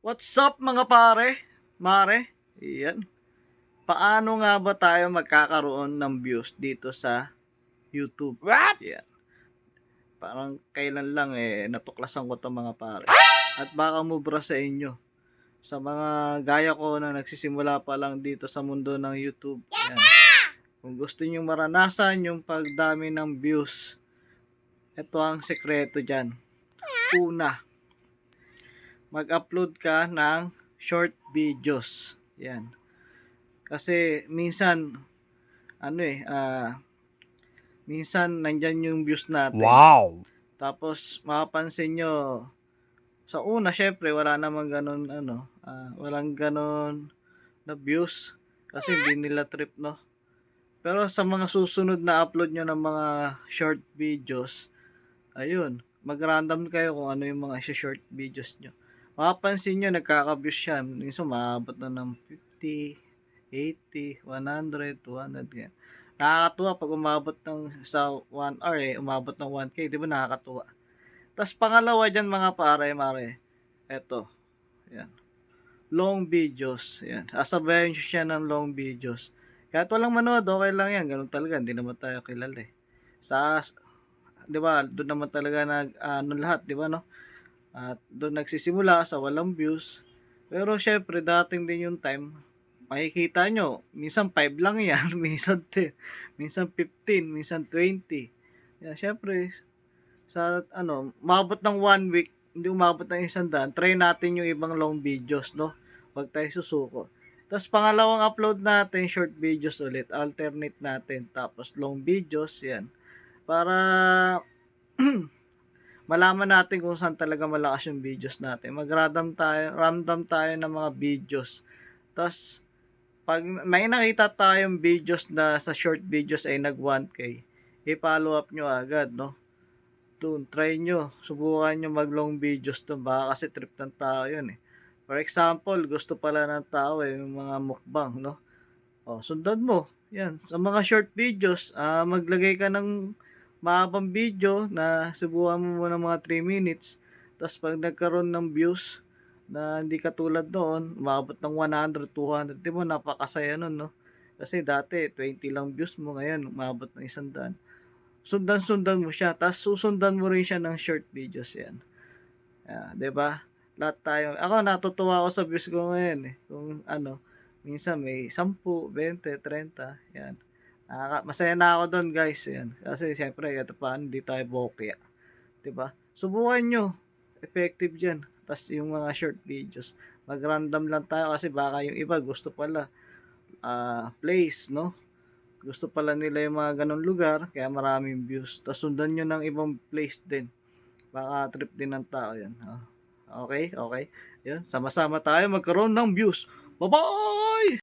What's up mga pare? Mare? Iyan. Paano nga ba tayo magkakaroon ng views dito sa YouTube? What? Yan. Parang kailan lang natuklasan ko to mga pare. At baka mubra sa inyo. Sa mga gaya ko na nagsisimula pa lang dito sa mundo ng YouTube. Yan. Kung gusto niyo maranasan yung pagdami ng views, ito ang sekreto dyan. Una, mag-upload ka ng short videos. Yan. Kasi minsan minsan nandyan yung views natin. Wow. Tapos mapapansin nyo sa una syempre wala namang ganun walang ganun na views kasi hindi nila trip, no. Pero sa mga susunod na upload nyo ng mga short videos, ayun, mag-random kayo kung ano yung mga short videos nyo. Mapapansin nyo nagkaka-views siya. Minsan maabot na ng 50, 80, 100, 200 yan. Nakakatuwa pag umabot ng sa 1 hour umabot ng 1K, di ba nakakatuwa? Tapos pangalawa dyan mga pare, mare, eto, yan, long videos, yan, sasabayan siya ng long videos. Kahit walang manood, okay lang yan, ganun talaga, hindi naman tayo kilala Sa, di ba, doon naman talaga lahat, di ba, no? At doon nagsisimula sa walang views. Pero syempre, dating din yung time, makikita nyo, minsan 5 lang yan, minsan 10, minsan 15, minsan 20. Yan, syempre, sa umabot ng 1 week, hindi umabot ng 100, try natin yung ibang long videos, no? Huwag tayo susuko. Tapos pangalawang upload natin, short videos ulit, alternate natin, tapos long videos, yan. Para malaman natin kung saan talaga malakas yung videos natin. Random tayo ng mga videos. Tapos, pag may nakita tayong videos na sa short videos ay nag 1K, i-follow up nyo agad, no? Doon, try nyo. Subukan nyo mag long videos doon. Baka kasi trip ng tao yun For example, gusto pala ng tao yung mga mukbang, no? O, sundan mo. Yan. Sa mga short videos, maglagay ka ng mahabang video na subukan mo muna mga 3 minutes. Tapos pag nagkaroon ng views na hindi katulad noon, umabot ng 100, 200, di mo napakasaya nun, no? Kasi dati 20 lang views mo, ngayon umabot ng 100. Sundan-sundan mo siya, tapos susundan mo rin siya ng short videos yan. 'Di ba? Lahat tayo. Ako natutuwa ako sa views ko ngayon Kung minsan may 10, 20, 30, yan. Masaya na ako doon, guys, yan. Kasi siyempre, ito pa, hindi tayo bokeh. 'Di ba? Subukan nyo. Effective diyan. Tapos yung mga short videos, mag-random lang tayo kasi baka yung iba gusto pala place, no? Gusto pala nila yung mga ganong lugar, kaya maraming views. Tapos sundan nyo ng ibang place din. Baka trip din ng tao yan. Okay, okay. Yun, sama-sama tayo magkaroon ng views. Bye-bye!